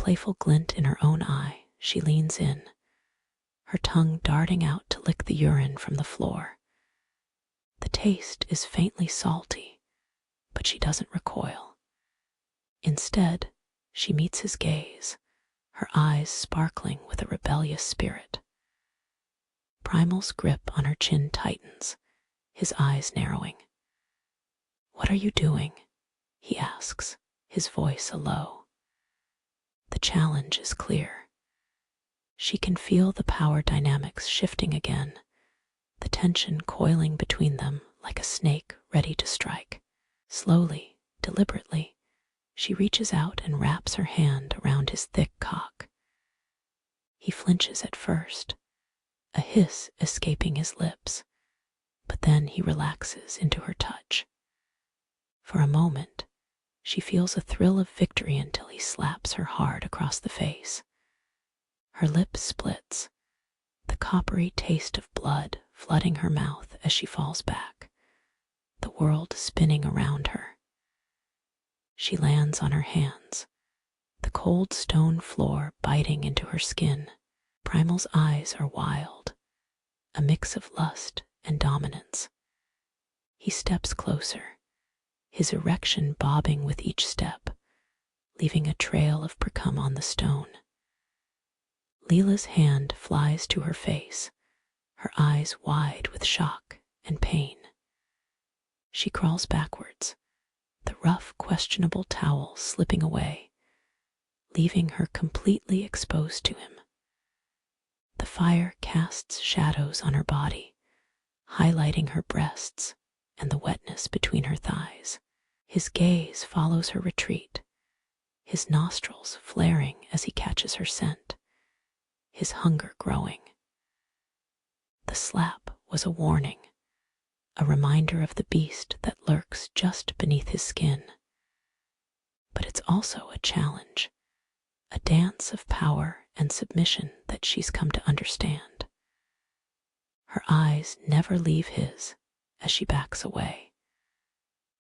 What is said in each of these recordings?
playful glint in her own eye, she leans in, her tongue darting out to lick the urine from the floor. The taste is faintly salty, but she doesn't recoil. Instead, she meets his gaze, her eyes sparkling with a rebellious spirit. Primal's grip on her chin tightens, his eyes narrowing. "What are you doing?" he asks, his voice a low. The challenge is clear. She can feel the power dynamics shifting again, the tension coiling between them like a snake ready to strike. Slowly, deliberately, she reaches out and wraps her hand around his thick cock. He flinches at first, a hiss escaping his lips, but then he relaxes into her touch. For a moment, she feels a thrill of victory until he slaps her hard across the face. Her lip splits, the coppery taste of blood flooding her mouth as she falls back, the world spinning around her. She lands on her hands, the cold stone floor biting into her skin. Primal's eyes are wild, a mix of lust and dominance. He steps closer, his erection bobbing with each step, leaving a trail of precum on the stone. Leela's hand flies to her face, her eyes wide with shock and pain. She crawls backwards, the rough, questionable towel slipping away, leaving her completely exposed to him. The fire casts shadows on her body, highlighting her breasts and the wetness between her thighs. His gaze follows her retreat, his nostrils flaring as he catches her scent, his hunger growing. The slap was a warning, a reminder of the beast that lurks just beneath his skin. But it's also a challenge, a dance of power and submission that she's come to understand. Her eyes never leave his as she backs away,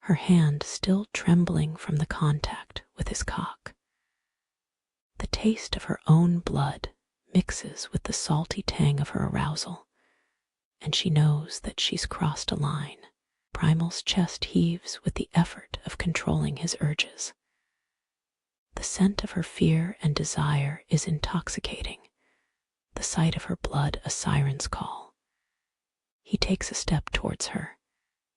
her hand still trembling from the contact with his cock. The taste of her own blood mixes with the salty tang of her arousal, and she knows that she's crossed a line. Primal's chest heaves with the effort of controlling his urges. The scent of her fear and desire is intoxicating, the sight of her blood a siren's call. He takes a step towards her,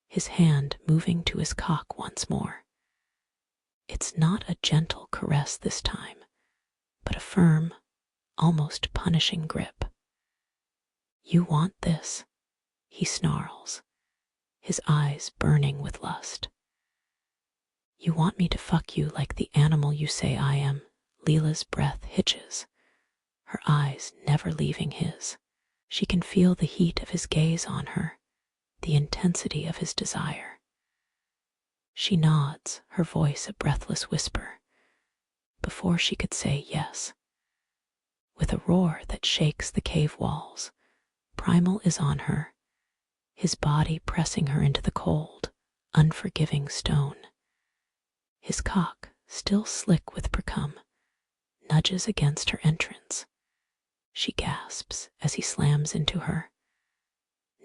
his hand moving to his cock once more. It's not a gentle caress this time, but a firm, almost punishing grip. "You want this?" he snarls, his eyes burning with lust. "You want me to fuck you like the animal you say I am?" Leela's breath hitches, her eyes never leaving his. She can feel the heat of his gaze on her, the intensity of his desire. She nods, her voice a breathless whisper, before she could say yes. With a roar that shakes the cave walls, Primal is on her, his body pressing her into the cold, unforgiving stone. His cock, still slick with precum, nudges against her entrance. She gasps as he slams into her.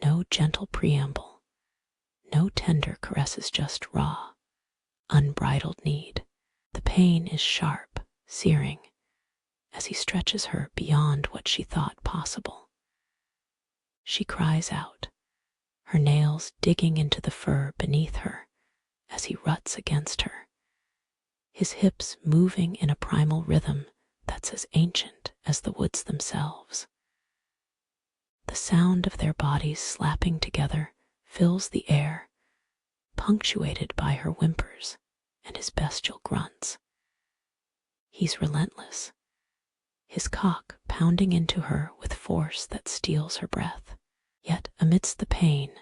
No gentle preamble, no tender caresses, just raw, unbridled need. The pain is sharp, searing, as he stretches her beyond what she thought possible. She cries out, her nails digging into the fur beneath her as he ruts against her, his hips moving in a primal rhythm that's as ancient as the woods themselves. The sound of their bodies slapping together fills the air, punctuated by her whimpers and his bestial grunts. He's relentless, his cock pounding into her with force that steals her breath. Yet amidst the pain,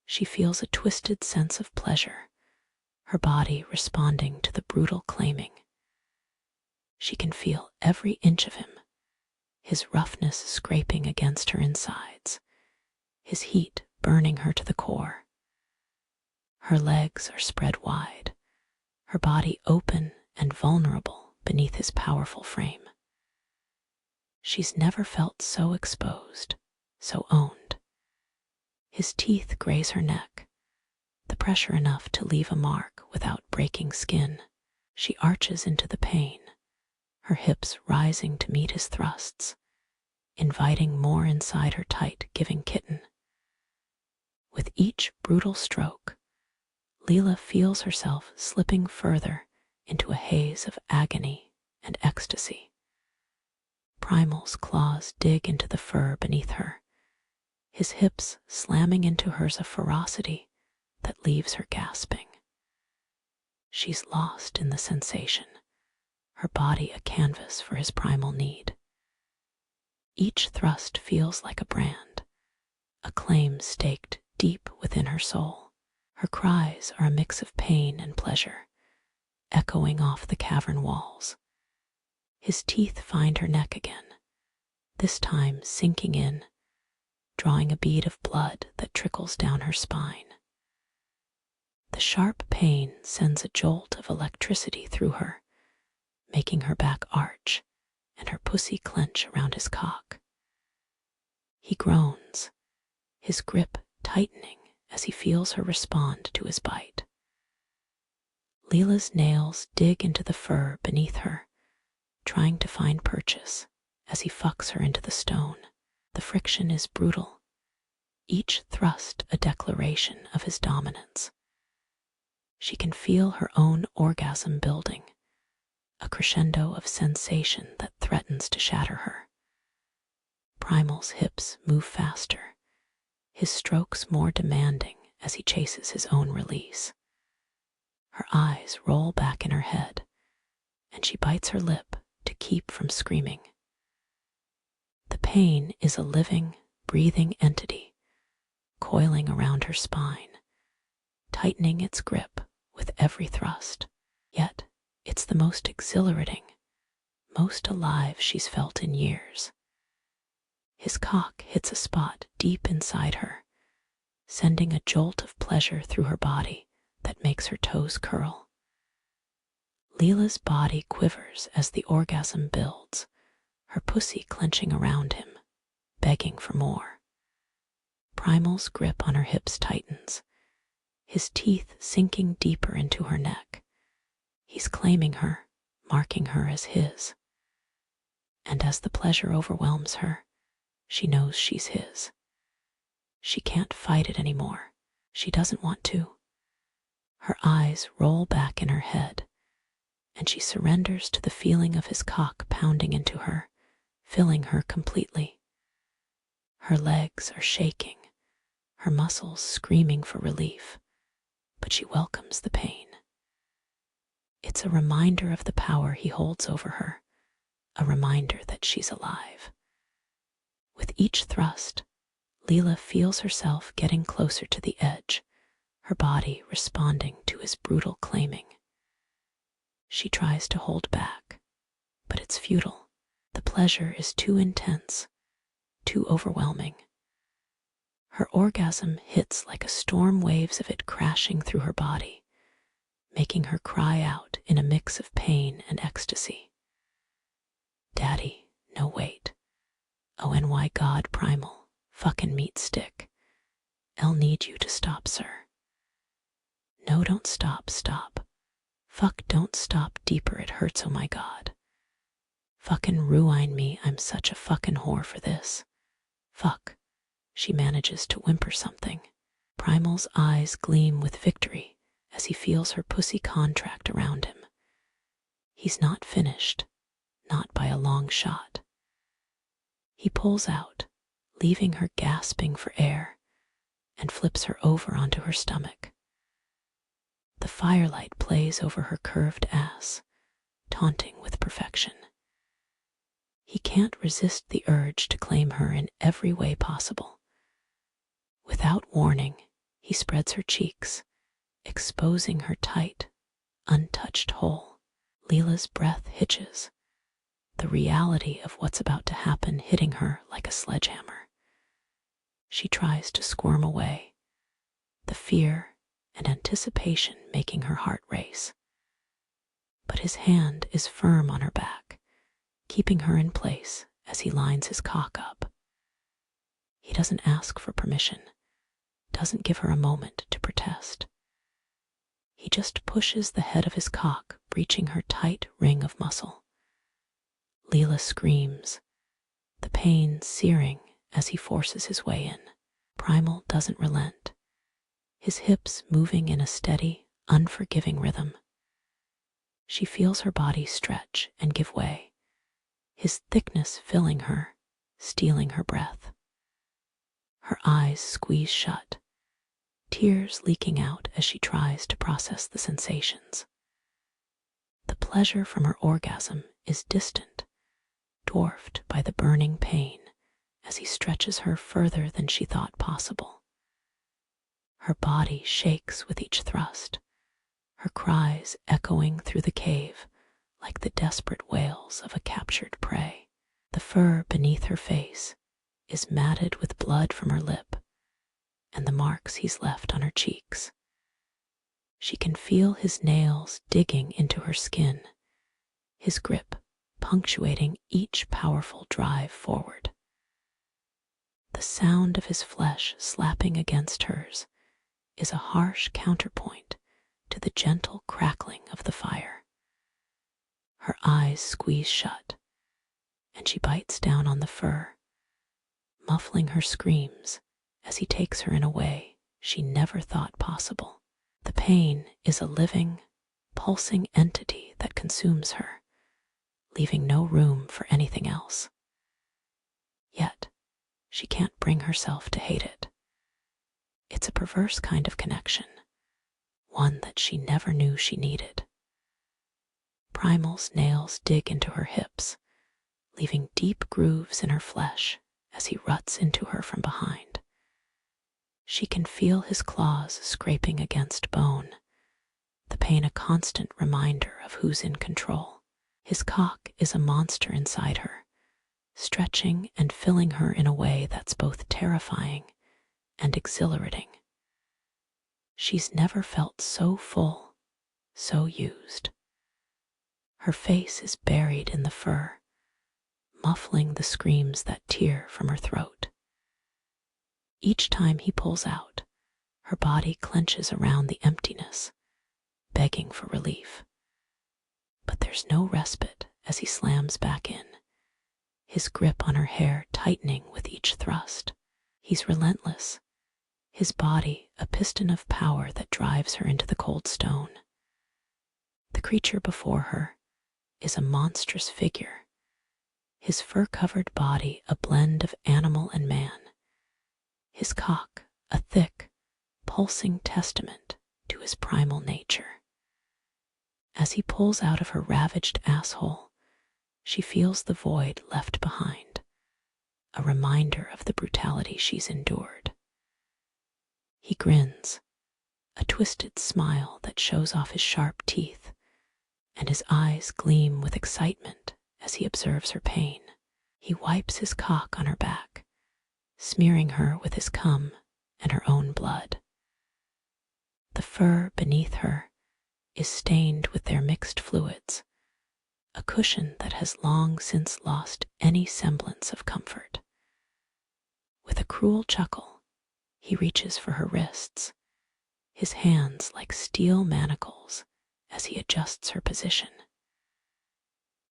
she feels a twisted sense of pleasure, her body responding to the brutal claiming. She can feel every inch of him, his roughness scraping against her insides, his heat burning her to the core. Her legs are spread wide, her body open and vulnerable beneath his powerful frame. She's never felt so exposed, so owned. His teeth graze her neck, the pressure enough to leave a mark without breaking skin. She arches into the pain, her hips rising to meet his thrusts, inviting more inside her tight-giving kitten. With each brutal stroke, Leela feels herself slipping further into a haze of agony and ecstasy. Primal's claws dig into the fur beneath her, his hips slamming into hers a ferocity that leaves her gasping. She's lost in the sensation, her body a canvas for his primal need. Each thrust feels like a brand, a claim staked deep within her soul. Her cries are a mix of pain and pleasure, echoing off the cavern walls. His teeth find her neck again, this time sinking in, drawing a bead of blood that trickles down her spine. The sharp pain sends a jolt of electricity through her, making her back arch and her pussy clench around his cock. He groans, his grip tightening as he feels her respond to his bite. Leela's nails dig into the fur beneath her, trying to find purchase as he fucks her into the stone. The friction is brutal, each thrust a declaration of his dominance. She can feel her own orgasm building, a crescendo of sensation that threatens to shatter her. Primal's hips move faster, his strokes more demanding as he chases his own release. Her eyes roll back in her head, and she bites her lip to keep from screaming. The pain is a living, breathing entity, coiling around her spine, tightening its grip with every thrust. Yet, it's the most exhilarating, most alive she's felt in years. His cock hits a spot deep inside her, sending a jolt of pleasure through her body that makes her toes curl. Leela's body quivers as the orgasm builds, her pussy clenching around him, begging for more. Primal's grip on her hips tightens, his teeth sinking deeper into her neck. He's claiming her, marking her as his. And as the pleasure overwhelms her, she knows she's his. She can't fight it anymore. She doesn't want to. Her eyes roll back in her head, and she surrenders to the feeling of his cock pounding into her, filling her completely. Her legs are shaking, her muscles screaming for relief, but she welcomes the pain. It's a reminder of the power he holds over her, a reminder that she's alive. With each thrust, Leela feels herself getting closer to the edge, her body responding to his brutal claiming. She tries to hold back, but it's futile. The pleasure is too intense, too overwhelming. Her orgasm hits like a storm, waves of it crashing through her body, making her cry out in a mix of pain and ecstasy. Daddy, no wait. ONY God Primal, fucking meat stick. I'll need you to stop, sir. No, don't stop, stop. Fuck, don't stop, deeper, it hurts, oh my God. Fucking ruin me, I'm such a fucking whore for this. Fuck. She manages to whimper something. Primal's eyes gleam with victory as he feels her pussy contract around him. He's not finished, not by a long shot. He pulls out, leaving her gasping for air, and flips her over onto her stomach. The firelight plays over her curved ass, taunting with perfection. He can't resist the urge to claim her in every way possible. Without warning, he spreads her cheeks, exposing her tight, untouched hole. Leela's breath hitches, the reality of what's about to happen hitting her like a sledgehammer. She tries to squirm away, the fear and anticipation making her heart race. but his hand is firm on her back, keeping her in place as he lines his cock up. He doesn't ask for permission, doesn't give her a moment to protest. He just pushes the head of his cock, breaching her tight ring of muscle. Leela screams, the pain searing as he forces his way in. Primal doesn't relent, his hips moving in a steady, unforgiving rhythm. She feels her body stretch and give way, his thickness filling her, stealing her breath. Her eyes squeeze shut, tears leaking out as she tries to process the sensations. The pleasure from her orgasm is distant, dwarfed by the burning pain as he stretches her further than she thought possible. Her body shakes with each thrust, her cries echoing through the cave like the desperate wails of a captured prey. The fur beneath her face is matted with blood from her lip and the marks he's left on her cheeks. She can feel his nails digging into her skin, his grip punctuating each powerful drive forward. The sound of his flesh slapping against hers is a harsh counterpoint to the gentle crackling of the fire. Her eyes squeeze shut, and she bites down on the fur, muffling her screams as he takes her in a way she never thought possible. The pain is a living, pulsing entity that consumes her, leaving no room for anything else. Yet, she can't bring herself to hate it. It's a perverse kind of connection, one that she never knew she needed. Primal's nails dig into her hips, leaving deep grooves in her flesh as he ruts into her from behind. She can feel his claws scraping against bone, the pain a constant reminder of who's in control. His cock is a monster inside her, stretching and filling her in a way that's both terrifying and exhilarating. She's never felt so full, so used. Her face is buried in the fur, muffling the screams that tear from her throat. Each time he pulls out, her body clenches around the emptiness, begging for relief. But there's no respite as he slams back in, his grip on her hair tightening with each thrust. He's relentless, his body a piston of power that drives her into the cold stone. The creature before her is a monstrous figure, his fur-covered body a blend of animal and man, his cock a thick, pulsing testament to his primal nature. As he pulls out of her ravaged asshole, she feels the void left behind, a reminder of the brutality she's endured. He grins, a twisted smile that shows off his sharp teeth, and his eyes gleam with excitement as he observes her pain. He wipes his cock on her back, smearing her with his cum and her own blood. The fur beneath her is stained with their mixed fluids, a cushion that has long since lost any semblance of comfort. With a cruel chuckle, he reaches for her wrists, his hands like steel manacles as he adjusts her position.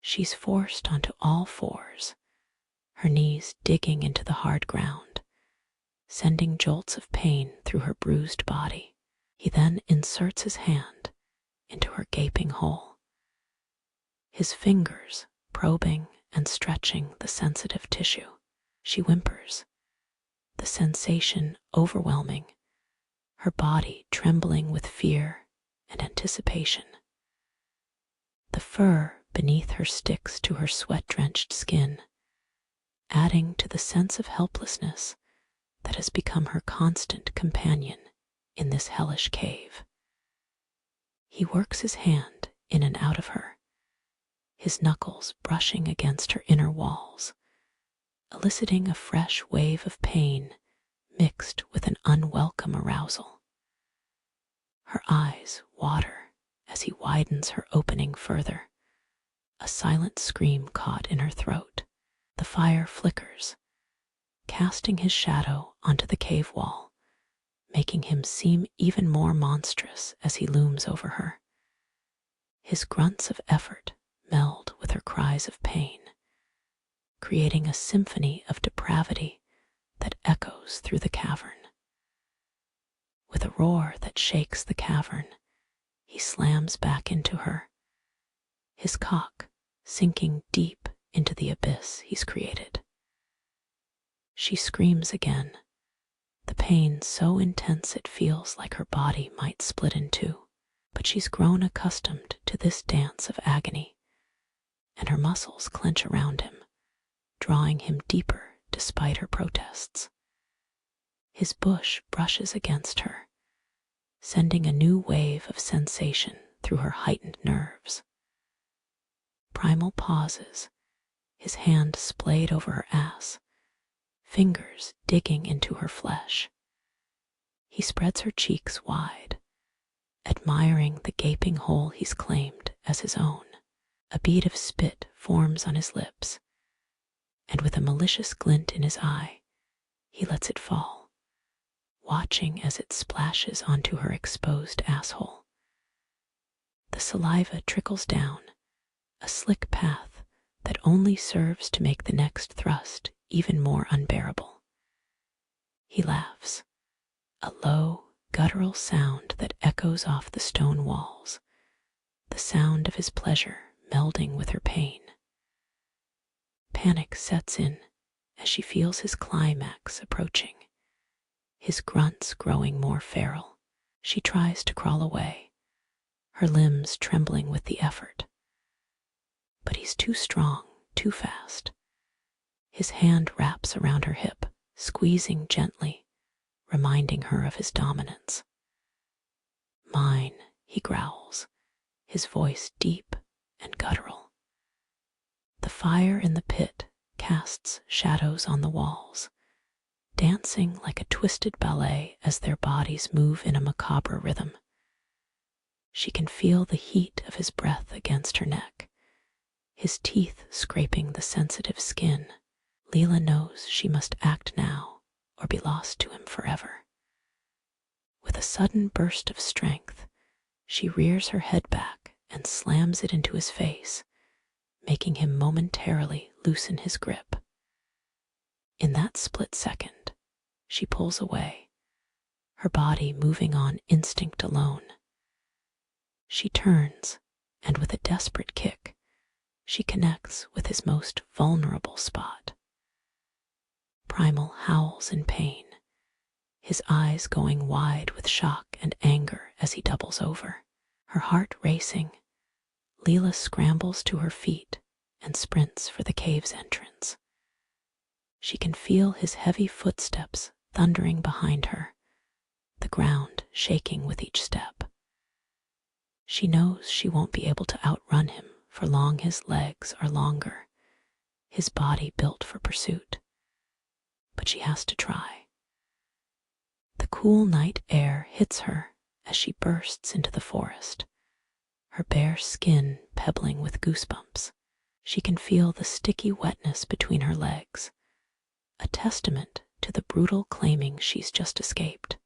She's forced onto all fours, her knees digging into the hard ground, sending jolts of pain through her bruised body. He then inserts his hand into her gaping hole, his fingers probing and stretching the sensitive tissue. She whimpers, the sensation overwhelming, her body trembling with fear and anticipation. The fur beneath her sticks to her sweat-drenched skin, adding to the sense of helplessness that has become her constant companion in this hellish cave. He works his hand in and out of her, his knuckles brushing against her inner walls, eliciting a fresh wave of pain mixed with an unwelcome arousal. Her eyes water as he widens her opening further, a silent scream caught in her throat. The fire flickers, casting his shadow onto the cave wall, making him seem even more monstrous as he looms over her. His grunts of effort meld with her cries of pain, creating a symphony of depravity that echoes through the cavern. With a roar that shakes the cavern, he slams back into her, his cock sinking deep into the abyss he's created. She screams again, the pain so intense it feels like her body might split in two. But she's grown accustomed to this dance of agony, and her muscles clench around him, drawing him deeper despite her protests. His bush brushes against her, sending a new wave of sensation through her heightened nerves. Primal pauses, his hand splayed over her ass, fingers digging into her flesh. He spreads her cheeks wide, admiring the gaping hole he's claimed as his own. A bead of spit forms on his lips, and with a malicious glint in his eye, he lets it fall, watching as it splashes onto her exposed asshole. The saliva trickles down, a slick path that only serves to make the next thrust even more unbearable. He laughs, a low, guttural sound that echoes off the stone walls, the sound of his pleasure melding with her pain. Panic sets in as she feels his climax approaching, his grunts growing more feral. She tries to crawl away, her limbs trembling with the effort. But he's too strong, too fast. His hand wraps around her hip, squeezing gently, reminding her of his dominance. Mine, he growls, his voice deep and guttural. The fire in the pit casts shadows on the walls, dancing like a twisted ballet as their bodies move in a macabre rhythm. She can feel the heat of his breath against her neck, his teeth scraping the sensitive skin. Leela knows she must act now or be lost to him forever. With a sudden burst of strength, she rears her head back and slams it into his face, making him momentarily loosen his grip. In that split second, she pulls away, her body moving on instinct alone. She turns, and with a desperate kick, she connects with his most vulnerable spot. Primal howls in pain, his eyes going wide with shock and anger as he doubles over. Her heart racing, Leela scrambles to her feet and sprints for the cave's entrance. She can feel his heavy footsteps thundering behind her, the ground shaking with each step. She knows she won't be able to outrun him for long his legs are longer, his body built for pursuit. But she has to try. The cool night air hits her as she bursts into the forest, her bare skin pebbling with goosebumps. She can feel the sticky wetness between her legs, a testament to the brutal claiming she's just escaped.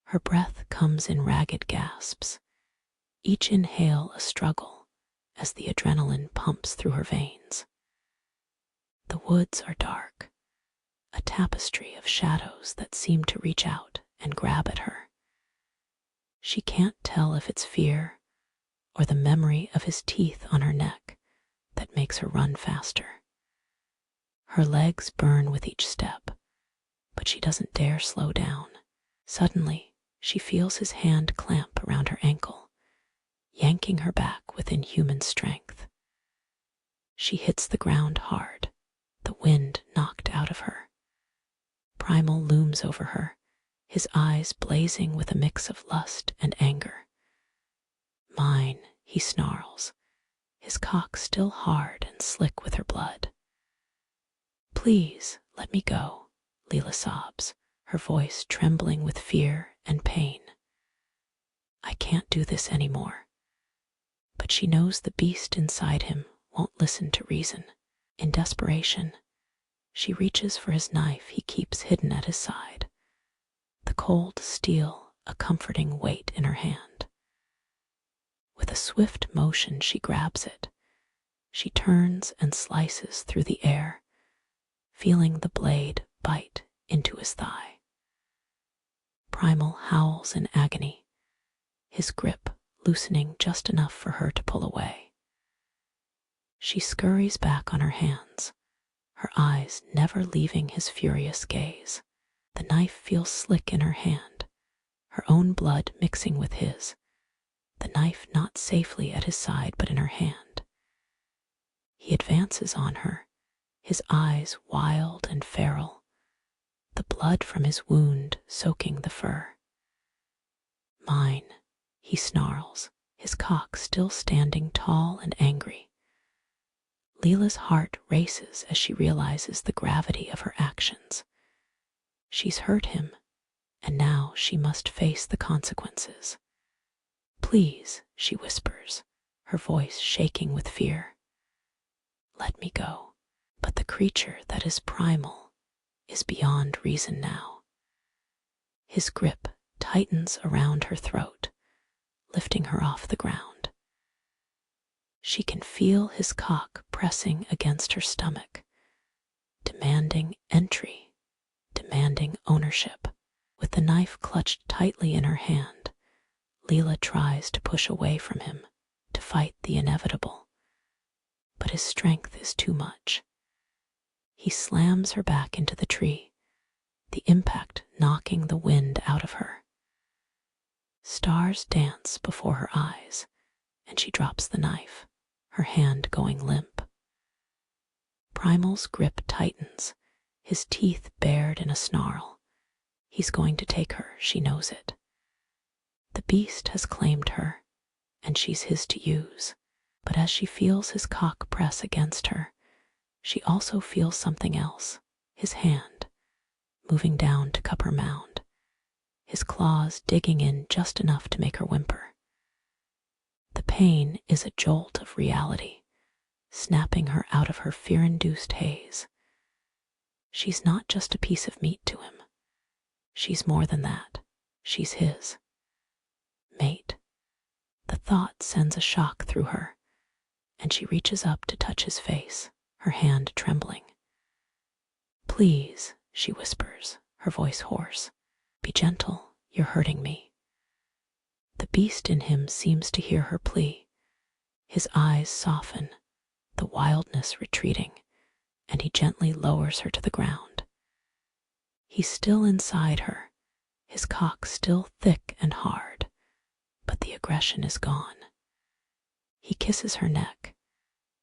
Her breath comes in ragged gasps, each inhale a struggle as the adrenaline pumps through her veins. The woods are dark, a tapestry of shadows that seem to reach out and grab at her. She can't tell if it's fear or the memory of his teeth on her neck that makes her run faster. Her legs burn with each step, but she doesn't dare slow down. Suddenly, she feels his hand clamp around her ankle, yanking her back with inhuman strength. She hits the ground hard, the wind knocked out of her. Primal looms over her, his eyes blazing with a mix of lust and anger. Mine, he snarls, his cock still hard and slick with her blood. Please, let me go, Leela sobs, her voice trembling with fear and pain. I can't do this anymore. But she knows the beast inside him won't listen to reason. In desperation, she reaches for his knife he keeps hidden at his side, the cold steel a comforting weight in her hand. With a swift motion, she grabs it. She turns and slices through the air, feeling the blade bite into his thigh. Primal howls in agony, his grip loosening just enough for her to pull away. She scurries back on her hands, her eyes never leaving his furious gaze. The knife feels slick in her hand, her own blood mixing with his, the knife not safely at his side but in her hand. He advances on her, his eyes wild and feral, the blood from his wound soaking the fur. Mine, he snarls, his cock still standing tall and angry. Leela's heart races as she realizes the gravity of her actions. She's hurt him, and now she must face the consequences. Please, she whispers, her voice shaking with fear. Let me go. But the creature that is primal is beyond reason now. His grip tightens around her throat, lifting her off the ground. She can feel his cock pressing against her stomach, demanding entry, demanding ownership. With the knife clutched tightly in her hand, Leela tries to push away from him, to fight the inevitable. But his strength is too much. He slams her back into the tree, the impact knocking the wind out of her. Stars dance before her eyes, and she drops the knife, her hand going limp. Primal's grip tightens, his teeth bared in a snarl. He's going to take her, she knows it. The beast has claimed her, and she's his to use. But as she feels his cock press against her, she also feels something else, his hand, moving down to cup her mound, his claws digging in just enough to make her whimper. The pain is a jolt of reality, snapping her out of her fear-induced haze. She's not just a piece of meat to him. She's more than that. She's his. Mate. The thought sends a shock through her, and she reaches up to touch his face, her hand trembling. Please, she whispers, her voice hoarse. Be gentle, you're hurting me. The beast in him seems to hear her plea. His eyes soften, the wildness retreating, and he gently lowers her to the ground. He's still inside her, his cock still thick and hard, but the aggression is gone. He kisses her neck,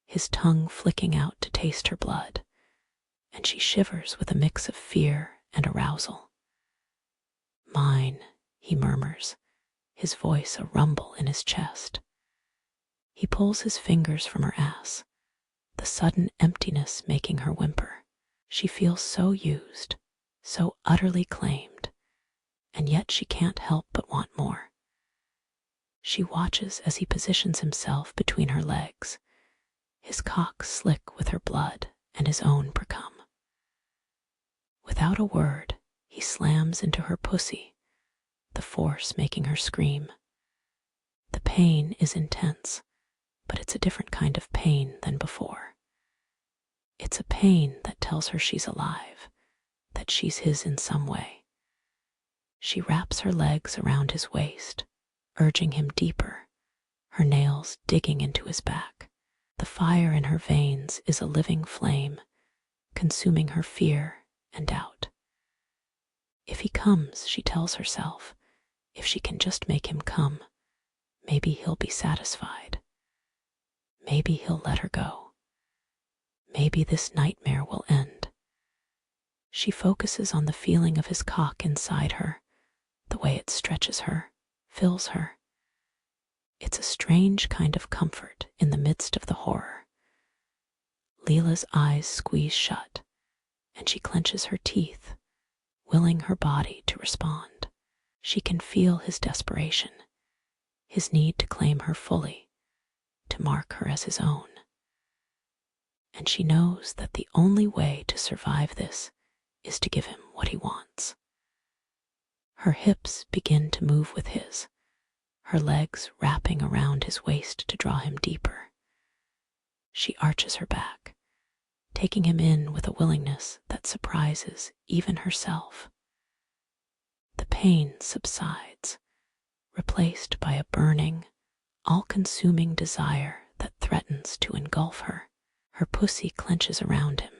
his tongue flicking out to taste her blood, and she shivers with a mix of fear and arousal. Mine, he murmurs, his voice a rumble in his chest. He pulls his fingers from her ass, the sudden emptiness making her whimper. She feels so used, so utterly claimed, and yet she can't help but want more. She watches as he positions himself between her legs, his cock slick with her blood and his own precum. Without a word, he slams into her pussy, the force making her scream. The pain is intense, but it's a different kind of pain than before. It's a pain that tells her she's alive, that she's his in some way. She wraps her legs around his waist, urging him deeper, her nails digging into his back. The fire in her veins is a living flame, consuming her fear and doubt. If he comes, she tells herself, if she can just make him come, maybe he'll be satisfied. Maybe he'll let her go. Maybe this nightmare will end. She focuses on the feeling of his cock inside her, the way it stretches her, fills her. It's a strange kind of comfort in the midst of the horror. Leela's eyes squeeze shut, and she clenches her teeth, willing her body to respond. She can feel his desperation, his need to claim her fully, to mark her as his own. And she knows that the only way to survive this is to give him what he wants. Her hips begin to move with his, her legs wrapping around his waist to draw him deeper. She arches her back, taking him in with a willingness that surprises even herself. The pain subsides, replaced by a burning, all-consuming desire that threatens to engulf her. Her pussy clenches around him,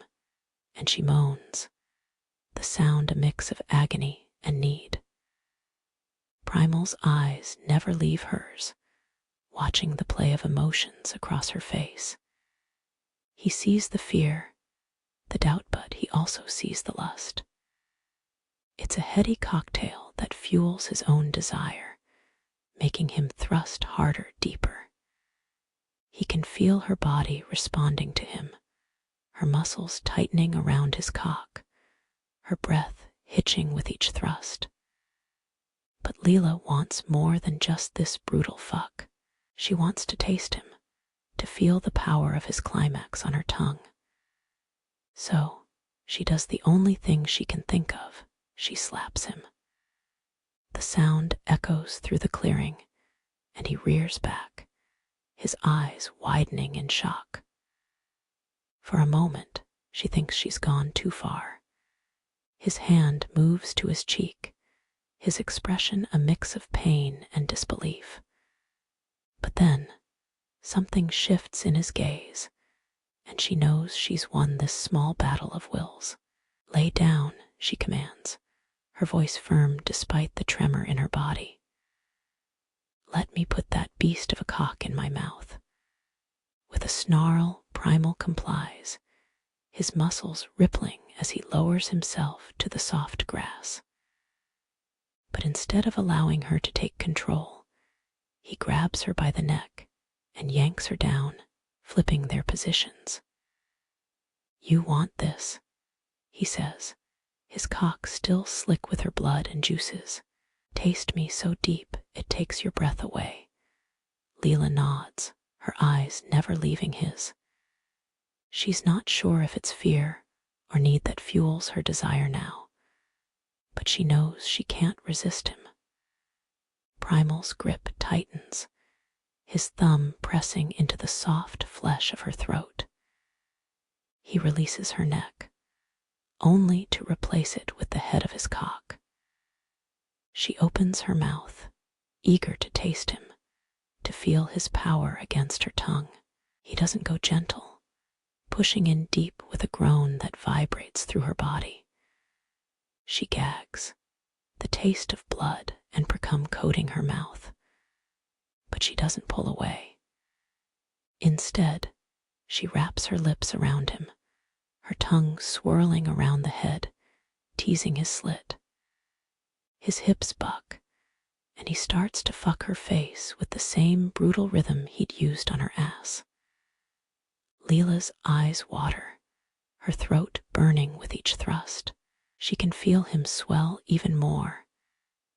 and she moans, the sound a mix of agony and need. Primal's eyes never leave hers, watching the play of emotions across her face. He sees the fear, the doubt, but he also sees the lust. It's a heady cocktail that fuels his own desire, making him thrust harder, deeper. He can feel her body responding to him, her muscles tightening around his cock, her breath hitching with each thrust. But Leela wants more than just this brutal fuck. She wants to taste him, to feel the power of his climax on her tongue. So, she does the only thing she can think of. She slaps him. The sound echoes through the clearing, and he rears back, his eyes widening in shock. For a moment, she thinks she's gone too far. His hand moves to his cheek, his expression a mix of pain and disbelief. But then, something shifts in his gaze, and she knows she's won this small battle of wills. Lay down, she commands, her voice firm despite the tremor in her body. Let me put that beast of a cock in my mouth. With a snarl, Primal complies, his muscles rippling as he lowers himself to the soft grass. But instead of allowing her to take control, he grabs her by the neck and yanks her down, flipping their positions. You want this, he says, his cock still slick with her blood and juices. Taste me so deep it takes your breath away. Leela nods, her eyes never leaving his. She's not sure if it's fear or need that fuels her desire now, but she knows she can't resist him. Primal's grip tightens, his thumb pressing into the soft flesh of her throat. He releases her neck, only to replace it with the head of his cock. She opens her mouth, eager to taste him, to feel his power against her tongue. He doesn't go gentle, pushing in deep with a groan that vibrates through her body. She gags, the taste of blood and precum coating her mouth. But she doesn't pull away. Instead, she wraps her lips around him, her tongue swirling around the head, teasing his slit. His hips buck, and he starts to fuck her face with the same brutal rhythm he'd used on her ass. Leela's eyes water, her throat burning with each thrust. She can feel him swell even more,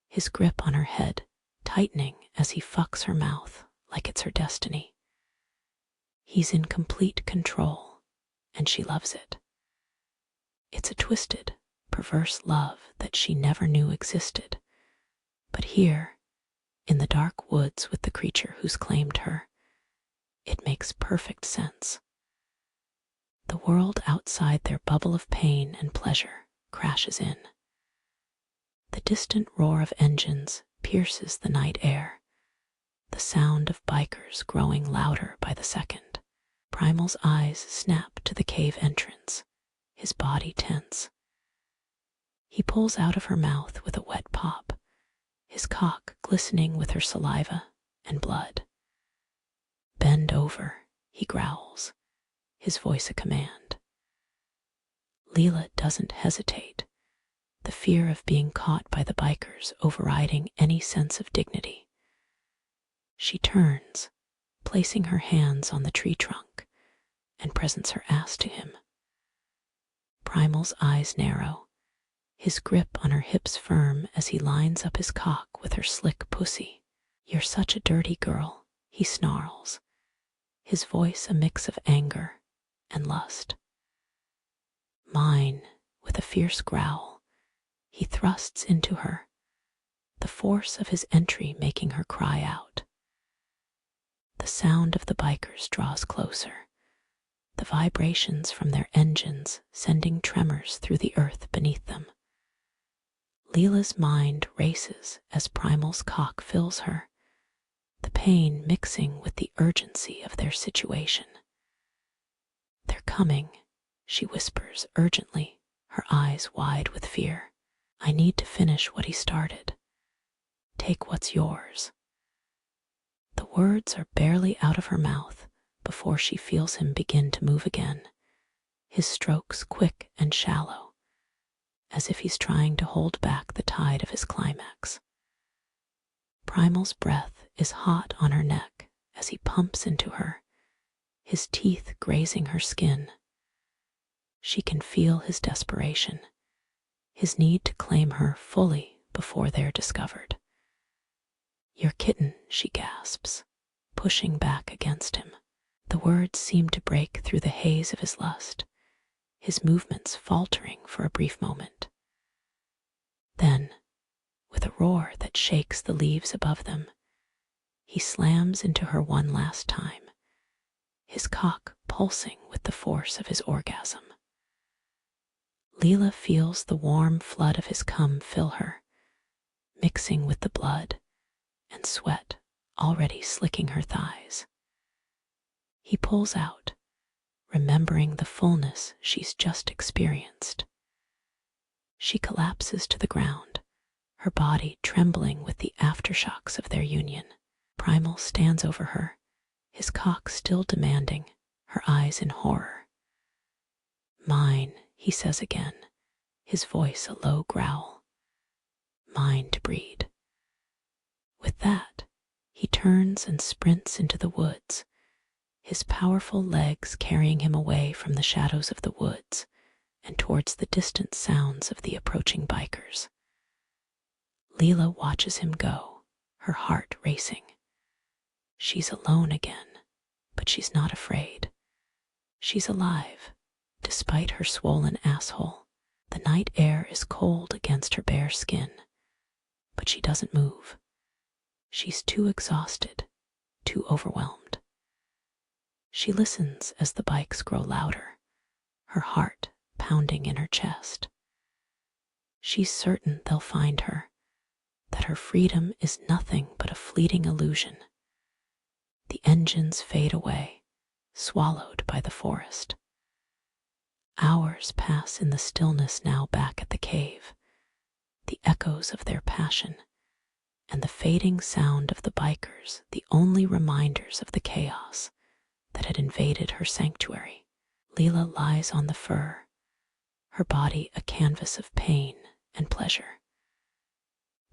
his grip on her head tightening as he fucks her mouth like it's her destiny. He's in complete control, and she loves it. It's a twisted, perverse love that she never knew existed. But here, in the dark woods with the creature who's claimed her, it makes perfect sense. The world outside their bubble of pain and pleasure crashes in. The distant roar of engines pierces the night air, the sound of bikers growing louder by the second. Primal's eyes snap to the cave entrance, his body tense. He pulls out of her mouth with a wet pop, his cock glistening with her saliva and blood. Bend over, he growls, his voice a command. Leela doesn't hesitate, the fear of being caught by the bikers overriding any sense of dignity. She turns, placing her hands on the tree trunk, and presents her ass to him. Primal's eyes narrow, his grip on her hips firm as he lines up his cock with her slick pussy. "You're such a dirty girl," he snarls, his voice a mix of anger and lust. "Mine," with a fierce growl, he thrusts into her, the force of his entry making her cry out. The sound of the bikers draws closer, the vibrations from their engines sending tremors through the earth beneath them. Leela's mind races as Primal's cock fills her, the pain mixing with the urgency of their situation. "They're coming," she whispers urgently, her eyes wide with fear. "I need to finish what he started. Take what's yours." The words are barely out of her mouth before she feels him begin to move again, his strokes quick and shallow, as if he's trying to hold back the tide of his climax. Primal's breath is hot on her neck as he pumps into her, his teeth grazing her skin. She can feel his desperation, his need to claim her fully before they're discovered. "Your kitten," she gasps, pushing back against him. The words seem to break through the haze of his lust, his movements faltering for a brief moment. Then, with a roar that shakes the leaves above them, he slams into her one last time, his cock pulsing with the force of his orgasm. Leela feels the warm flood of his cum fill her, mixing with the blood and sweat already slicking her thighs. He pulls out, remembering the fullness she's just experienced. She collapses to the ground, her body trembling with the aftershocks of their union. Primal stands over her, his cock still demanding, her eyes in horror. "Mine," he says again, his voice a low growl. "Mine to breed." With that, he turns and sprints into the woods, his powerful legs carrying him away from the shadows of the woods and towards the distant sounds of the approaching bikers. Leela watches him go, her heart racing. She's alone again, but she's not afraid. She's alive, despite her swollen asshole. The night air is cold against her bare skin, but she doesn't move. She's too exhausted, too overwhelmed. She listens as the bikes grow louder, her heart pounding in her chest. She's certain they'll find her, that her freedom is nothing but a fleeting illusion. The engines fade away, swallowed by the forest. Hours pass in the stillness now back at the cave, the echoes of their passion, and the fading sound of the bikers the only reminders of the chaos that had invaded her sanctuary. Leela lies on the fur, her body a canvas of pain and pleasure.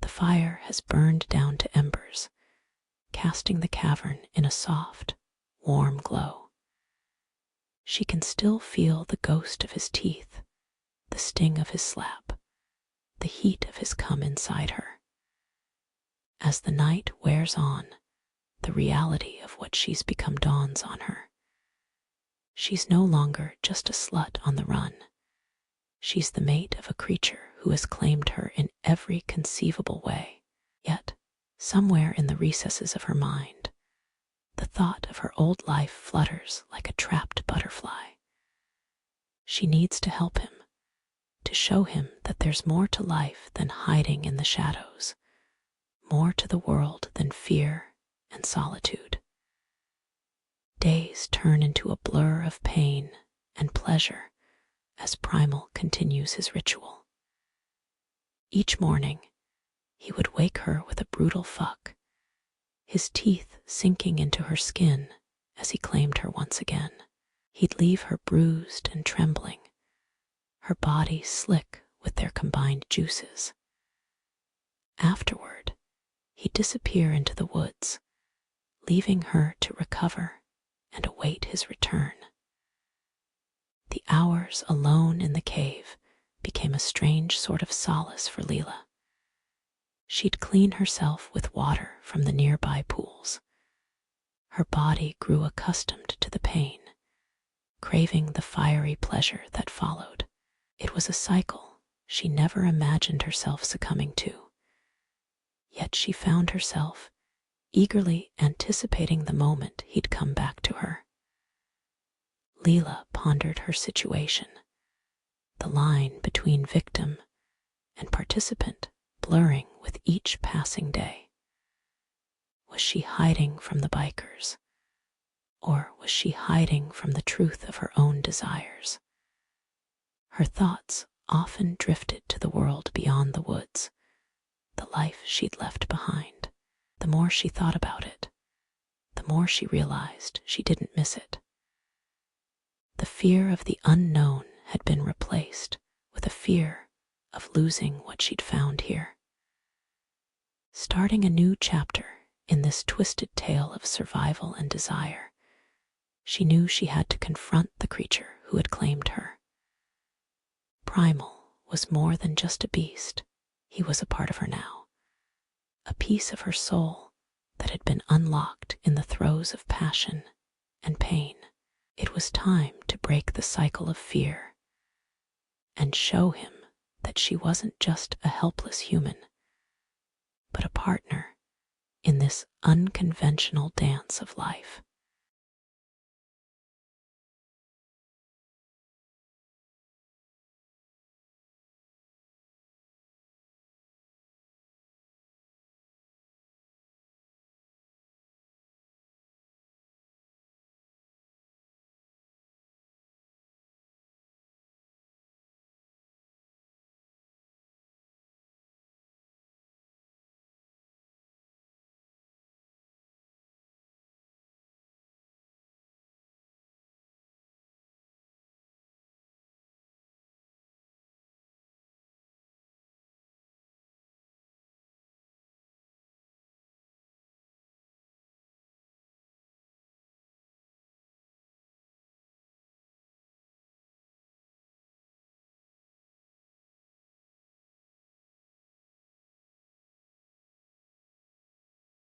The fire has burned down to embers, casting the cavern in a soft, warm glow. She can still feel the ghost of his teeth, the sting of his slap, the heat of his cum inside her. As the night wears on, the reality of what she's become dawns on her. She's no longer just a slut on the run. She's the mate of a creature who has claimed her in every conceivable way. Yet, somewhere in the recesses of her mind, the thought of her old life flutters like a trapped butterfly. She needs to help him, to show him that there's more to life than hiding in the shadows, more to the world than fear and solitude. Days turn into a blur of pain and pleasure as Primal continues his ritual. Each morning, he would wake her with a brutal fuck, his teeth sinking into her skin as he claimed her once again. He'd leave her bruised and trembling, her body slick with their combined juices. Afterward, he'd disappear into the woods, leaving her to recover and await his return. The hours alone in the cave became a strange sort of solace for Leela. She'd clean herself with water from the nearby pools. Her body grew accustomed to the pain, craving the fiery pleasure that followed. It was a cycle she never imagined herself succumbing to, yet she found herself eagerly anticipating the moment he'd come back to her. Leela pondered her situation, the line between victim and participant blurring with each passing day. Was she hiding from the bikers, or was she hiding from the truth of her own desires? Her thoughts often drifted to the world beyond the woods, the life she'd left behind. The more she thought about it, the more she realized she didn't miss it. The fear of the unknown had been replaced with a fear of losing what she'd found here. Starting a new chapter in this twisted tale of survival and desire, she knew she had to confront the creature who had claimed her. Primal was more than just a beast. He was a part of her now, a piece of her soul that had been unlocked in the throes of passion and pain. It was time to break the cycle of fear and show him that she wasn't just a helpless human, but a partner in this unconventional dance of life.